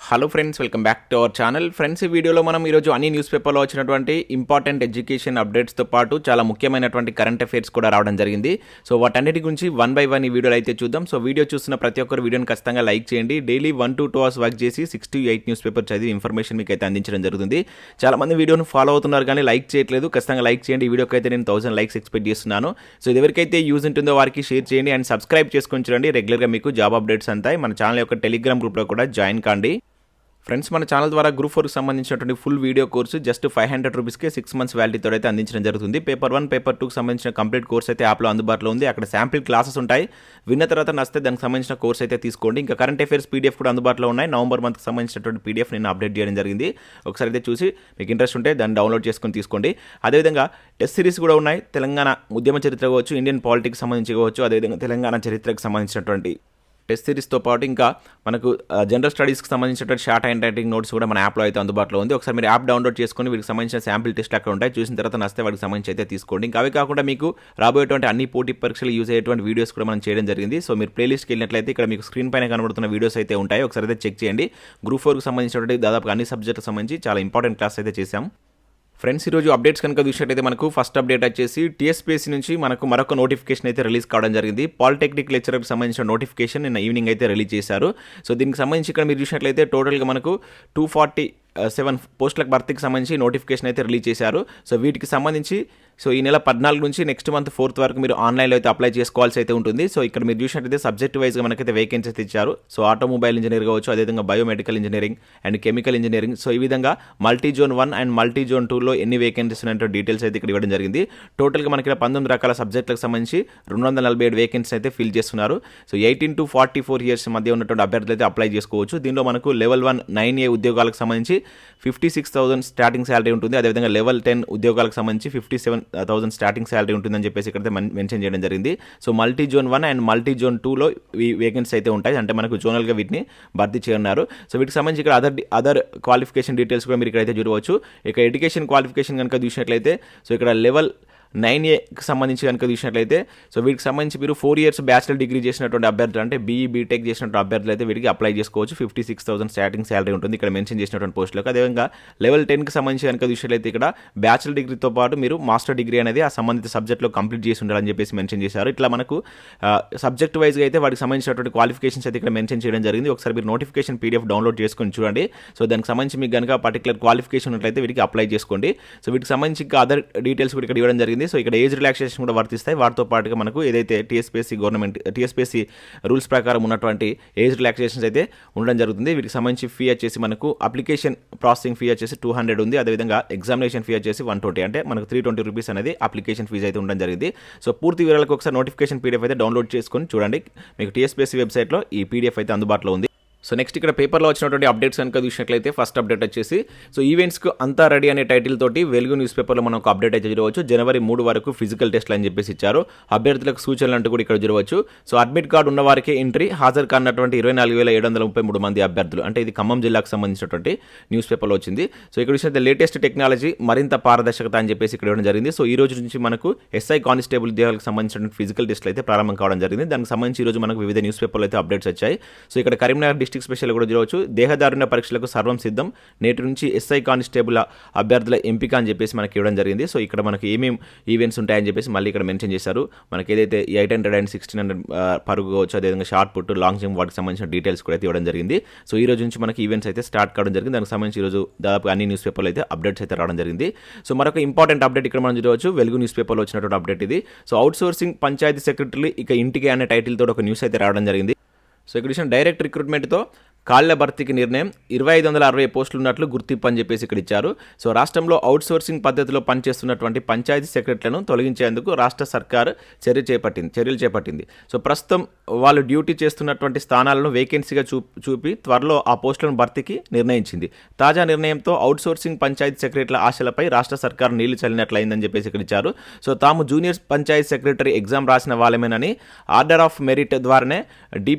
Hello friends, welcome back to our channel. Friends, ఈ వీడియోలో మనం ఈరోజు అన్ని న్యూస్ పేపర్లో వచ్చినటువంటి ఇంపార్టెంట్ ఎడ్యుకేషన్ అప్డేట్స్తో పాటు చాలా ముఖ్యమైనటువంటి కరెంట్ అఫైర్స్ కూడా రావడం జరిగింది. సో వాటన్నిటి గురించి వన్ బై వన్ ఈ వీడియోలో అయితే చూద్దాం. సో వీడియో చూస్తున్న ప్రతి ఒక్కరు వీడియోని ఖచ్చితంగా లైక్ చేయండి. డైలీ 1 to 2 hours వర్క్ చేసి 6 to 8 న్యూస్ పేపర్ చదివి ఇన్ఫర్మేషన్ మీకు అయితే అందించడం జరుగుతుంది. చాలా మంది వీడియోను ఫాలో అవుతున్నారు కానీ లైక్ చేయట్లేదు. ఖచ్చితంగా లైక్ చేయండి. ఈ వీడియోకి అయితే నేను 1000 లైక్స్ ఎక్స్పెక్ట్ చేస్తున్నాను. సో ఇది ఎవరికైతే యూజ్ ఉంటుందో వారికి షేర్ చేయండి అండ్ సబ్స్క్రైబ్ చేసుకొని చూడండి. రెగ్యులర్గా మీకు జాబ్ అప్డేట్స్ అంతాయి. మన ఛానల్ యొక్క టెలిగ్రామ్ గ్రూప్లో కూడా జాయిన్ కాండి. ఫ్రెండ్స్, మన ఛానల్ ద్వారా గ్రూప్ 4కి సంబంధించినటువంటి ఫుల్ వీడియో కోర్సు జస్ట్ 500 రూపీస్కే 6 months వ్యాలిటీతో అయితే అందించడం జరుగుతుంది. పేపర్ 1, పేపర్ 2కి సంబంధించిన కంప్లీట్ కోర్స్ అయితే యాప్లో అందుబాటులో ఉంది. అక్కడ శాంపిల్ క్లాసెస్ ఉంటాయి. విన్న తర్వాత నచ్చితే దానికి సంబంధించిన కోర్స్ అయితే తీసుకోండి. ఇంకా కరెంట్ అఫైర్స్ పీడిఎఫ్ కూడా అందుబాటులో ఉన్నాయి. నవంబర్ మంత్కి సంబంధించినటువంటి పీడిఎఫ్ నేను అప్డేట్ చేయడం జరిగింది. ఒకసారి అయితే చూసి మీకు ఇంట్రెస్ట్ ఉంటే దాన్ని డౌన్లోడ్ చేసుకొని తీసుకోండి. అదేవిధంగా టెస్ట్ సిరీస్ కూడా ఉన్నాయి. తెలంగాణ ఉద్యమ చరిత్ర కావచ్చు, ఇండియన్ పాలిటిక్స్ సంబంధించి కావచ్చు, అదేవిధంగా తెలంగాణ చరిత్రకు సంబంధించినటువంటి టెస్ట్ సిరీస్తో పాటు ఇంకా మనకు జనరల్ స్టడీస్కి సంబంధించినటువంటి షార్ట్ హ్యాండ్ రైటింగ్ నోట్స్ కూడా మన యాప్లో అయితే అందుబాటులో ఉంది. ఒకసారి మీరు యాప్ డౌన్లోడ్ చేసుకొని వీటికి సంబంధించిన శాంపిల్ టెస్ట్లు అక్కడ ఉంటాయి. చూసిన తర్వాత నచ్చితే వాటికి సంబంధించి అయితే తీసుకోండి. ఇంకా అవి కాకుండా మీకు రాబోయేటువంటి అన్ని పోటీ పరీక్షలు యూజ్ అయ్యేటువంటి వీడియోస్ కూడా మనం చేయడం జరిగింది. సో మీరు ప్లేలిస్ట్కి వెళ్ళినట్లయితే ఇక్కడ మీకు స్క్రీన్ పైన కనబడుతున్న వీడియోస్ అయితే ఉంటాయి. ఒకసారి అయితే చెక్ చేయండి. గ్రూప్ 4కి సంబంధించినటువంటి దాదాపు అన్ని సబ్జెక్టులకు సంబంధించి చాలా ఇంపార్టెంట్ క్లాస్ అయితే చేశాం. ఫ్రెండ్స్, ఈరోజు అప్డేట్స్ కనుక చూసినట్టయితే మనకు ఫస్ట్ అప్డేట్ వచ్చేసి టీఎస్పీఎస్సీ నుంచి మనకు మరొక నోటిఫికేషన్ అయితే రిలీజ్ కావడం జరిగింది. పాలిటెక్నిక్ లెక్చరర్కి సంబంధించిన నోటిఫికేషన్ నిన్న ఈవినింగ్ అయితే రిలీజ్ చేశారు. సో దీనికి సంబంధించి ఇక్కడ మీరు చూసినట్లయితే టోటల్గా మనకు 247 పోస్టులకు భర్తీకి సంబంధించి నోటిఫికేషన్ అయితే రిలీజ్ చేశారు. సో వీటికి సంబంధించి ఈ నెల 14 నుంచి నెక్స్ట్ మంత్ 4th వరకు మీరు ఆన్లైన్లో అయితే అప్లై చేసుకోవాల్సి అయితే ఉంటుంది. సో ఇక్కడ మీరు చూసినట్టయితే సబ్జెక్ట్ వైజ్గా మనకైతే వేకెన్సీస్ ఇచ్చారు. సో ఆటోమొబైల్ ఇంజనీర్ కావచ్చు, అదేవిధంగా biomedical engineering and chemical engineering. So ఈ విధంగా multi zone 1 and multi zone 2లో ఎన్ని వేకెన్సీస్ ఉన్నాయంటే డీటెయిల్స్ అయితే ఇక్కడ ఇవ్వడం జరిగింది. టోటల్గా మనకి 19 రకాల సబ్జెక్టులకు సంబంధించి 247 వేకెన్సీస్ అయితే ఫిల్ చేస్తున్నారు. సో 18 to 44 years మధ్య ఉన్నటువంటి అభ్యర్థులు అయితే అప్లై చేసుకోవచ్చు. దీనిలో మనకు లెవెల్ 1 9A ఉద్యోగాలకు సంబంధించి 56,000 స్టార్టింగ్ శాలరీ ఉంటుంది. అదేవిధంగా లెవెల్ 10 ఉద్యోగాలకు సంబంధించి 57,000 స్టార్టింగ్ శాలరీ ఉంటుందని చెప్పేసి ఇక్కడ మెన్షన్ చేయడం జరిగింది. So multi zone 1 and multi zone 2లో ఈ వేకెన్సీ అయితే ఉంటాయి. అంటే మనకు జోనల్గా వీటిని భర్తీ చేయనున్నారు. సో వీటికి సంబంధించి ఇక్కడ అదర్ క్వాలిఫికేషన్ డీటెయిల్స్ కూడా మీరు ఇక్కడైతే చూడవచ్చు. ఇక ఎడ్యుకేషన్ క్వాలిఫికేషన్ కనుక చూసినట్లయితే సో ఇక్కడ లెవెల్ 9Aకి సంబంధించి కనుక చూసినట్లయితే సో వీటికి సంబంధించి మీరు 4 years బ్యాచిలర్ డిగ్రీ చేసినటువంటి అభ్యర్థులు అంటే బీఈ బీటెక్ చేసినటువంటి అభ్యర్థులు అయితే వీటికి అప్లై చేసుకోవచ్చు. 56,000 స్టార్టింగ్ శాలరీ ఉంటుంది ఇక్కడ మెన్షన్ చేసినటువంటి పోస్టులకు. అదేవిధంగా లెవెల్ 10కి సంబంధించి కనుక చూసినట్లయితే ఇక్కడ బ్యాచిలర్ డిగ్రీతో పాటు మీరు మాస్టర్ డిగ్రీ అనేది ఆ సంబంధిత సబ్జెక్ట్లో కంప్లీట్ చేసి ఉండాలని చెప్పేసి మెన్షన్ చేశారు. ఇట్లా మనకు సబ్జెక్ట్ వైజ్గా అయితే వాటికి సంబంధించినటువంటి క్వాలిఫికేషన్స్ అయితే ఇక్కడ మెన్షన్ చేయడం జరిగింది. ఒకసారి మీరు నోటిఫికేషన్ పీడిఎఫ్ డౌన్లోడ్ చేసుకొని చూడండి. సో దానికి సంబంధించి మీకు కనుక పర్టికులర్ క్వాలిఫికేషన్ ఉన్నట్లయితే వీటికి అప్లై చేసుకోండి. సో వీటికి సంబంధించి ఇంకా అదర్ డీటెయిల్స్ కూడా ఇక్కడ ఇవ్వడం జరిగింది. సో ఇక్కడ ఏజ్ రిలాక్సేషన్ కూడా వర్తిస్తాయి. వాటితో పాటుగా మనకు ఏదైతే టీఎస్పీఎస్సీ రూల్స్ ప్రకారం ఉన్నటువంటి ఏజ్ రిలాక్సేషన్స్ అయితే ఉండడం జరుగుతుంది. వీటికి సంబంధించి ఫీ వచ్చేసి మనకు అప్లికేషన్ ప్రాసెసింగ్ ఫీ వచ్చేసి 200 ఉంది. అదేవిధంగా ఎగ్జామినేషన్ ఫీ వచ్చేసి 120, అంటే మనకు 320 రూపీస్ అనేది అప్లికేషన్ ఫీజు అయితే ఉండడం జరిగింది. సో పూర్తి వివరాలకు ఒకసారి నోటిఫికేషన్ పీడిఎఫ్ అయితే డౌన్లోడ్ చేసుకొని చూడండి. మీకు టీఎస్పీఎస్సీ వెబ్సైట్లో ఈ పీడిఎఫ్ అయితే అందుబాటులో ఉంది. సో నెక్స్ట్ ఇక్కడ పేపర్లో వచ్చినటువంటి అప్డేట్స్ కనుక చూసినట్లయితే ఫస్ట్ అప్డేట్ వచ్చేసి సో ఈవెంట్స్కు అంతా రెడీ అనే టైటిల్ తోటి వెలుగు న్యూస్ పేపర్లో మనం ఒక అప్డేట్ అయితే చూడవచ్చు. జనవరి 3 వరకు ఫిజికల్ టెస్ట్లు అని చెప్పేసి ఇచ్చారు. అభ్యర్థులకు సూచనలు అంటూ కూడా ఇక్కడ చూడవచ్చు. సో అడ్మిట్ కార్డు ఉన్న వారికే ఎంట్రీ, హాజరు కానటువంటి 24,733 మంది అభ్యర్థులు. అంటే ఇది ఖమ్మం జిల్లాకు సంబంధించినటువంటి న్యూస్ పేపర్లో వచ్చింది. సో ఇక్కడ చూసినట్లయితే లేటెస్ట్ టెక్నాలజీ, మరింత పారదర్శకత అని చెప్పేసి ఇక్కడ ఇవ్వడం జరిగింది. సో ఈ రోజు నుంచి మనకు ఎస్ఐ కానిస్టేబుల్ ఉద్యోగాలకు సంబంధించినటువంటి ఫిజికల్ టెస్ట్లు అయితే ప్రారంభం కావడం జరిగింది. దానికి సంబంధించి ఈ రోజు మనకు వివిధ న్యూస్ పేపర్లో అయితే అప్డేట్స్ వచ్చాయి. సో ఇక్కడ కరీంనగర్ డిస్ట్రిక్ట్ స్పెషల్ కూడా చూడవచ్చు. దేహదారుణ్య పరీక్షలకు సర్వం సిద్ధం, నేటి నుంచి ఎస్ఐ కానిస్టేబుల్ అభ్యర్థుల ఎంపిక అని చెప్పేసి మనకి ఇవ్వడం జరిగింది. సో ఇక్కడ మనకి ఏమేమి ఈవెంట్స్ ఉంటాయని చెప్పేసి మళ్ళీ ఇక్కడ మెన్షన్ చేశారు. మనకి ఏదైతే 800 and 1600 పరుగు కావచ్చు, అదేవిధంగా షార్ట్ పుట్, లాంగ్ జంప్ వాటికి సంబంధించిన డీటెయిల్స్ కూడా అయితే ఇవ్వడం జరిగింది. సో ఈ రోజు నుంచి మనకి ఈవెంట్స్ అయితే స్టార్ట్ కావడం జరిగింది. దానికి సంబంధించి ఈ రోజు దాదాపు అన్ని న్యూస్ పేపర్లు అయితే అప్డేట్స్ అయితే రావడం జరిగింది. సో మరొక ఇంపార్టెంట్ అప్డేట్ ఇక్కడ మనం చూడవచ్చు. వెలుగు న్యూస్ పేపర్లో వచ్చినటువంటి అప్డేట్ ఇది. So outsourcing panchayat secretary ఇక ఇంటికి అనే టైటిల్ తోటి ఒక న్యూస్ అయితే రావడం జరిగింది. సో ఇక్కడ డైరెక్ట్ రిక్రూట్మెంట్తో కాళ్ల భర్తీకి నిర్ణయం, 2560 పోస్టులు ఉన్నట్లు గుర్తింపు అని చెప్పేసి ఇక్కడ ఇచ్చారు. సో రాష్ట్రంలో అవుట్ సోర్సింగ్ పద్ధతిలో పనిచేస్తున్నటువంటి పంచాయతీ సెక్రటరీలను తొలగించేందుకు రాష్ట్ర సర్కార్ చర్యలు చేపట్టింది. సో ప్రస్తుతం వాళ్ళు డ్యూటీ చేస్తున్నటువంటి స్థానాలను వేకెన్సీగా చూపి త్వరలో ఆ పోస్టులను భర్తీకి నిర్ణయించింది. తాజా నిర్ణయంతో అవుట్ సోర్సింగ్ పంచాయతీ సెక్రటరీల ఆశలపై రాష్ట్ర సర్కార్ నీళ్లు చల్లినట్లయిందని చెప్పేసి ఇక్కడ ఇచ్చారు. సో తాము జూనియర్ పంచాయతీ సెక్రటరీ ఎగ్జామ్ రాసిన వాళ్ళమేనని, ఆర్డర్ ఆఫ్ మెరిట్ ద్వారానే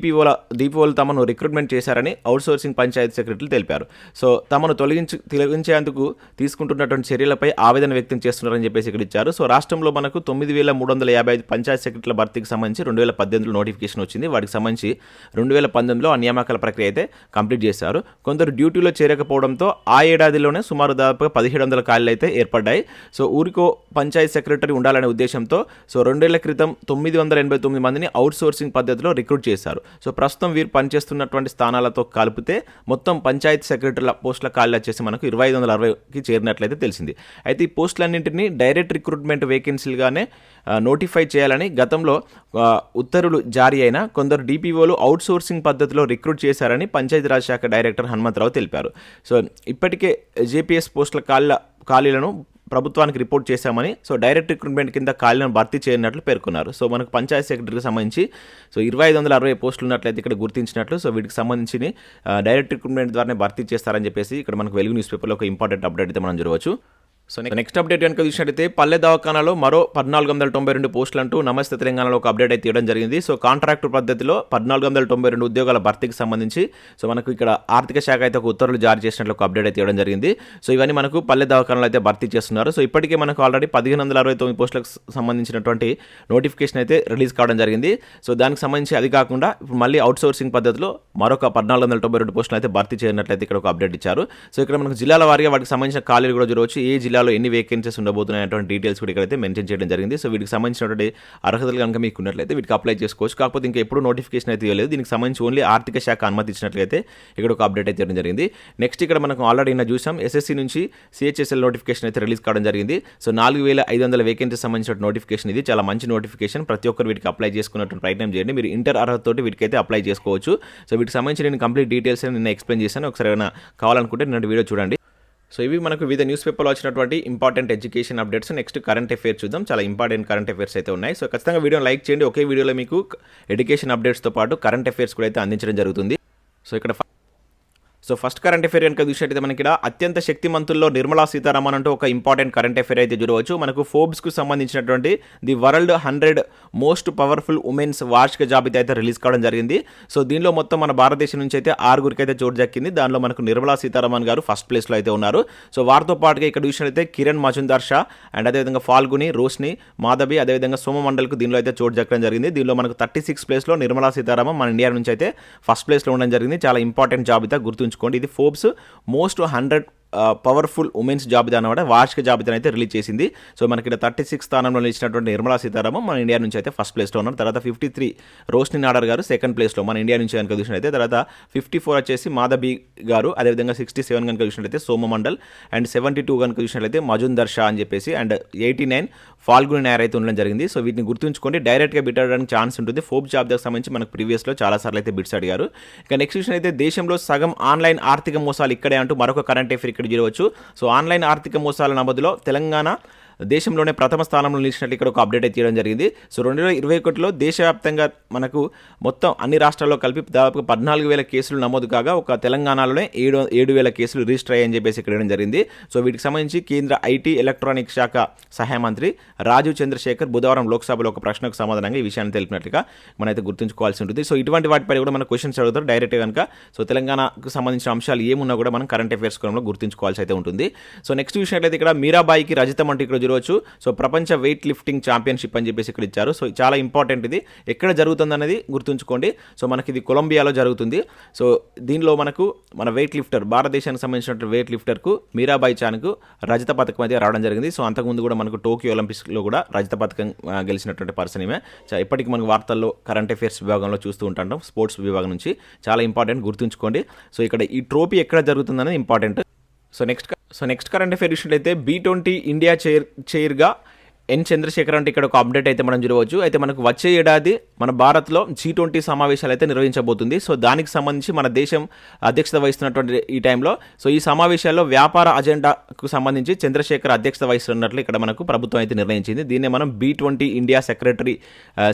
డిపిఓలు తమను రిక్రూట్మెంట్ చేశారని అవుట్సోర్సింగ్ పంచాయతీ సెక్రటరీలు తెలిపారు. సో తమను తొలగించేందుకు తీసుకుంటున్నటువంటి చర్యలపై ఆవేదన వ్యక్తం చేస్తున్నారని చెప్పేసి ఇక్కడ ఇచ్చారు. సో రాష్ట్రంలో మనకు 9355 పంచాయతీ సెక్రటరీల భర్తీకి సంబంధించి 2018లో నోటిఫికేషన్ వచ్చింది. వాటికి సంబంధించి 2018లో ఆ నియామకాల ప్రక్రియ అయితే కంప్లీట్ చేశారు. కొందరు డ్యూటీలో చేరకపోవడంతో ఆ ఏడాదిలోనే సుమారు దాదాపుగా 1700 ఖాళీలు అయితే ఏర్పడ్డాయి. సో ఊరికో పంచాయతీ సెక్రటరీ ఉండాలనే ఉద్దేశంతో 2 ఏళ్ల క్రితం 989 మందిని అవుట్సోర్సింగ్ పద్ధతిలో రిక్రూట్ చేశారు. సో ప్రస్తుతం వీరు పనిచేస్తున్నటువంటి స్థానాలతో కలిపితే మొత్తం పంచాయతీ సెక్రటరీల పోస్టుల ఖాళీలు వచ్చేసి మనకు 2560కి చేరినట్లయితే తెలిసింది. అయితే ఈ పోస్టులన్నింటినీ డైరెక్ట్ రిక్రూట్మెంట్ వేకెన్సీలుగానే నోటిఫై చేయాలని గతంలో ఉత్తర్వులు జారీ అయిన కొందరు డిపిఓలు అవుట్సోర్సింగ్ పద్ధతిలో రిక్రూట్ చేశారని పంచాయతీరాజ్ శాఖ డైరెక్టర్ హనుమంతరావు తెలిపారు. సో ఇప్పటికే జేపీఎస్ పోస్టుల ఖాళీలను ప్రభుత్వానికి రిపోర్ట్ చేశామని, సో డైరెక్ట్ రిక్రూట్మెంట్ కింద ఖాళీలను భర్తీ చేయనట్లు పేర్కొన్నారు. సో మనకు పంచాయతీ సెక్రటరీకి సంబంధించి 2560 పోస్టులు ఉన్నట్లయితే ఇక్కడ గుర్తించినట్లు. సో వీటికి సంబంధించి డైరెక్ట్ రిక్రూట్మెంట్ ద్వారానే భర్తీ చేస్తారని చెప్పేసి ఇక్కడ మనకు వెలుగు న్యూస్ పేపర్లో ఒక ఇంపార్టెంట్ అప్డేట్ అయితే మనం చూడవచ్చు. సో నెక్స్ట్ అప్డేట్ కనుక చూసినట్టయితే పల్లె దవాఖానాలో మరో 1492 పోస్టులు అంటూ నమస్తే తెలంగాణలో ఒక అప్డేట్ అయితే ఇవ్వడం జరిగింది. సో కాంట్రాక్టు పద్ధతిలో 1492 ఉద్యోగాల భర్తీకి సంబంధించి సో మనకు ఇక్కడ ఆర్థిక శాఖ అయితే ఒక ఉత్తర్వులు జారీ చేసినట్లు ఒక అప్డేట్ అయితే ఇవ్వడం జరిగింది. సో ఇవన్నీ మనకు పల్లె దవాఖానాలో అయితే భర్తీ చేస్తున్నారు. సో ఇప్పటికే మనకు ఆల్రెడీ 1569 పోస్టులకు సంబంధించినటువంటి నోటిఫికేషన్ అయితే రిలీజ్ కావడం జరిగింది. సో దానికి సంబంధించి అది కాకుండా ఇప్పుడు మళ్ళీ అవుట్సోర్సింగ్ పద్ధతిలో మరొక 1492 పోస్టులు అయితే భర్తీ చేయనట్లయితే ఇక్కడ ఒక అప్డేట్ ఇచ్చారు. సో ఇక్కడ మనకు జిల్లాల వారీగా వాటికి సంబంధించిన ఖాళీలు కూడా చూడవచ్చు. ఏ జిల్లాలో ఎన్ని వేకెన్సీస్ ఉండబోతున్నాయటువంటి డీటెయిల్స్ కూడా ఇక్కడైతే మెన్షన్ చేయడం జరిగింది. సో వీటికి సంబంధించినటువంటి అర్హతలు కనుక మీకు ఉన్నట్లయితే వీటికి అప్లై చేసుకోవచ్చు. కాకపోతే ఇంకా ఎప్పుడు నోటిఫికేషన్ అయితే ఇవ్వలేదు. దీనికి సంబంధించి ఓన్లీ ఆర్థిక శాఖ అనుమతి ఇచ్చినట్లయితే ఇక్కడ ఒక అప్డేట్ అయితే ఇవ్వడం జరిగింది. నెక్స్ట్ ఇక్కడ మనకు ఆల్రెడీ చూసాం ఎస్ఎస్సి నుంచి సిహెచ్ఎస్ఎల్ నోటిఫికేషన్ అయితే రిలీజ్ కావడం జరిగింది. సో 4500 వేకెన్సీ సంబంధించిన నోటిఫికేషన్ ఇది చాలా మంచి నోటిఫికేషన్. ప్రతి ఒక్కరు వీటికి అప్లై చేసుకున్నటువంటి ప్రయత్నం చేయండి. మీరు ఇంటర్ అర్హతతోటి వీటికైతే అప్లై చేసుకోవచ్చు. సో వీటికి సంబంధించి నేను కంప్లీట్ డీటెయిల్స్ నిన్న ఎక్స్ప్లెయిన్ చేశాను. ఒకసారి ఏమైనా కావాలనుకుంటే నిన్న వీడియో చూడండి. సో ఇవి మనకు వివిధ న్యూస్ పేపర్లో వచ్చినటువంటి important education updates. Next current affairs చూద్దాం. చాలా ఇంపార్టెంట్ కరెంట్ అఫైర్స్ అయితే ఉన్నాయి. సో ఖచ్చితంగా వీడియోని లైక్ చేయండి. ఒకే వీడియోలో మీకు ఎడ్యుకేషన్ అప్డేట్స్తో పాటు కరెంట్ అఫైర్స్ కూడా అయితే అందించడం జరుగుతుంది. సో ఫస్ట్ కరెంట్ అఫైర్ కనుక చూసినట్టయితే మనకి ఇక్కడ అత్యంత శక్తిమంతుల్లో నిర్మలా సీతారామన్ అంటూ ఒక ఇంపార్టెంట్ కరెంట్ అఫైర్ అయితే చూడవచ్చు. మనకు ఫోర్బ్స్కు సంబంధించినటువంటి the world 100 most powerful women's వార్షిక జాబితా అయితే రిలీజ్ కావడం జరిగింది. సో దీనిలో మొత్తం మన భారతదేశం నుంచి అయితే 6గురికి అయితే చోటు దక్కింది. దానిలో మనకు నిర్మలా సీతారామన్ గారు ఫస్ట్ ప్లేస్లో అయితే ఉన్నారు. సో వారితో పాటుగా ఇక్కడ చూసినట్టయితే కిరణ్ మజుందార్ షా అండ్ అదేవిధంగా ఫాల్గుని, రోష్ని, మాధవి, అదేవిధంగా సోమమండల్కు దీనిలో అయితే చోటు దక్కడం జరిగింది. దీనిలో మనకు 36 ప్లేస్లో నిర్మలా సీతారామన్ మన ఇండియా నుంచి అయితే ఫస్ట్ ప్లేస్లో ఉండడం జరిగింది. చాలా ఇంపార్టెంట్ జాబితా, గుర్తుంచుకోండి. ఇది ఫోర్బ్స్ మోస్ట్ 100 పవర్ఫుల్ ఉమెన్స్ జాబితా అనమాట వార్షిక జాబితాను అయితే రిలీజ్ చేసింది. సో మనకి ఇక్కడ 36 స్థానంలో నిలిచినటువంటి నిర్మలా సీతారామన్ మన ఇండియా నుంచి అయితే ఫస్ట్ ప్లేస్లో ఉన్నారు. తర్వాత 53 రోష్ని నాడర్ గారు సెకండ్ ప్లేస్లో మన ఇండియా నుంచి కనుక చూసినట్లయితే. తర్వాత 54 వచ్చేసి మాధవి గారు, అదేవిధంగా 67 కనుక చూసినట్లయితే సోమమండల్ అండ్ 72 కనుక చూసినట్లయితే మజుందర్ షా అని చెప్పేసి అండ్ 89 ఫాల్గుని నాయర్ అయితే ఉండడం జరిగింది. సో వీటిని గుర్తుంచుకోండి. డైరెక్ట్గా బిట్ అడగడానికి ఛాన్స్ ఉంటుంది. ఫోర్బ్స్ జాబితాకు సంబంధించి మనకు ప్రీవియస్లో చాలాసార్లు అయితే బిట్స్ అడిగారు. ఇక నెక్స్ట్ విషయం అయితే దేశంలో సగం ఆన్లైన్ ఆర్థిక మోసాలు ఇక్కడే అంటూ మరొక కరెంట్ అఫైర్ ఇక్కడ చూడవచ్చు. సో ఆన్లైన్ ఆర్థిక మోసాల నమోదులో తెలంగాణ దేశంలోనే ప్రథమ స్థానంలో నిలిచినట్లు ఇక్కడ ఒక అప్డేట్ అయితే చేయడం జరిగింది. సో 2021లో దేశవ్యాప్తంగా మనకు మొత్తం అన్ని రాష్ట్రాల్లో కలిపి దాదాపు 14,000 కేసులు నమోదు కాగా ఒక తెలంగాణలోనే 7,000 కేసులు రిజిస్టర్ అయ్యాయని చెప్పేసి ఇక్కడ ఇవ్వడం జరిగింది. సో వీటికి సంబంధించి కేంద్ర ఐటీ ఎలక్ట్రానిక్ శాఖ సహాయ మంత్రి రాజీవ్ చంద్రశేఖర్ బుధవారం లోక్సభలో ఒక ప్రశ్నకు సమాధానంగా ఈ విషయాన్ని తెలిపినట్లుగా మనమైతే గుర్తుంచుకోవాల్సి ఉంటుంది. సో ఇటువంటి వాటిపై కూడా మన క్వశ్చన్స్ అడుగుతారు డైరెక్ట్గా కనుక. సో తెలంగాణకు సంబంధించిన అంశాలు ఏమున్నా కూడా మనం కరెంట్ అఫైర్స్ క్రమంలో గుర్తుంచుకోవాల్సి అయితే ఉంటుంది. సో నెక్స్ట్ విషయం అయితే ఇక్కడ మీరాబాయికి రజతం అంటే ఇక్కడ చూడవచ్చు. సో ప్రపంచ వెయిట్ లిఫ్టింగ్ ఛాంపియన్షిప్ అని చెప్పేసి ఇక్కడ ఇచ్చారు. సో చాలా ఇంపార్టెంట్. ఇది ఎక్కడ జరుగుతుంది అనేది గుర్తుంచుకోండి. సో మనకి ఇది కొలంబియాలో జరుగుతుంది. సో దీనిలో మనకు మన వెయిట్ లిఫ్టర్ భారతదేశానికి సంబంధించిన వెయిట్ లిఫ్టర్కు మీరాబాయి చాన్కు రజత పథకం అయితే రావడం జరిగింది. సో అంతకుముందు కూడా మనకు టోక్యో ఒలింపిక్స్లో కూడా రజత పథకం గెలిచినటువంటి పర్సన్ ఈమె. ఇప్పటికీ మనకు వార్తల్లో కరెంట్ అఫైర్స్ విభాగంలో చూస్తూ ఉంటాం, స్పోర్ట్స్ విభాగం నుంచి. చాలా ఇంపార్టెంట్, గుర్తుంచుకోండి. సో ఇక్కడ ఈ ట్రోఫీ ఎక్కడ జరుగుతుందనేది important. So next current affair విషయంలో B20 ఇండియా చైర్గా ఎన్ చంద్రశేఖర్ అంటే ఇక్కడ ఒక అప్డేట్ అయితే మనం చూడవచ్చు. అయితే మనకు వచ్చే ఏడాది మన భారత్లో G20 సమావేశాలు అయితే నిర్వహించబోతుంది. సో దానికి సంబంధించి మన దేశం అధ్యక్షత వహిస్తున్నటువంటి ఈ టైంలో సో ఈ సమావేశాల్లో వ్యాపార అజెండాకు సంబంధించి చంద్రశేఖర్ అధ్యక్షత వహిస్తున్నట్లు ఇక్కడ మనకు ప్రభుత్వం అయితే నిర్ణయించింది. దీన్నే మనం B20 ఇండియా సెక్రటరీ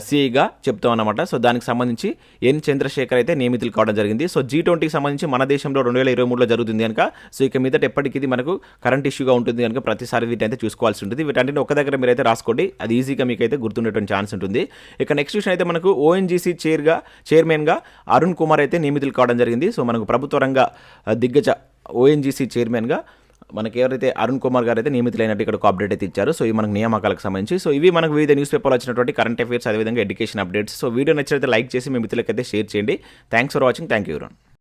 సిఐగా చెప్తాం అన్నమాట. సో దానికి సంబంధించి ఎన్ చంద్రశేఖర్ అయితే నియమితులు కావడం జరిగింది. సో G20కి సంబంధించి మన దేశంలో 2023లో జరుగుతుంది కనుక సో ఇక మీదట ఎప్పటికీ ఇది మనకు కరెంట్ ఇష్యూగా ఉంటుంది కనుక ప్రతిసారి వీటైతే చూసుకోవాల్సి ఉంటుంది. వీటన్నిటిని ఒక దగ్గర మీరైతే అయితే రాసుకోండి, అది ఈజీగా మీకైతే గుర్తుండేటువంటి ఛాన్స్ ఉంటుంది. ఇక నెక్స్ట్ విషయం అయితే మనకు ఓఎన్జీసీ చైర్మన్గా అరుణ్ కుమార్ అయితే నియమితులు కావడం జరిగింది. సో మనకు ప్రభుత్వ రంగ దిగ్గజ ఓఎన్జీసీ చైర్మన్గా మనకి ఎవరైతే అరుణ్ కుమార్ గారు అయితే నియమితులైనట్టు ఇక్కడ ఒక అప్డేట్ అయితే ఇచ్చారు. సో ఇవి మనకు నియామకాలకు సంబంధించి. సో ఇవి మనకు వివిధ న్యూస్ పేపర్లో వచ్చినటువంటి కరెంట్ అఫైర్స్, అదేవిధంగా ఎడ్యుకేషన్ అప్డేట్స్. సో వీడియో నచ్చినట్లయితే లైక్ చేసి మీ మిత్రులకైతే షేర్ చేయండి. Thanks for watching. Thank you.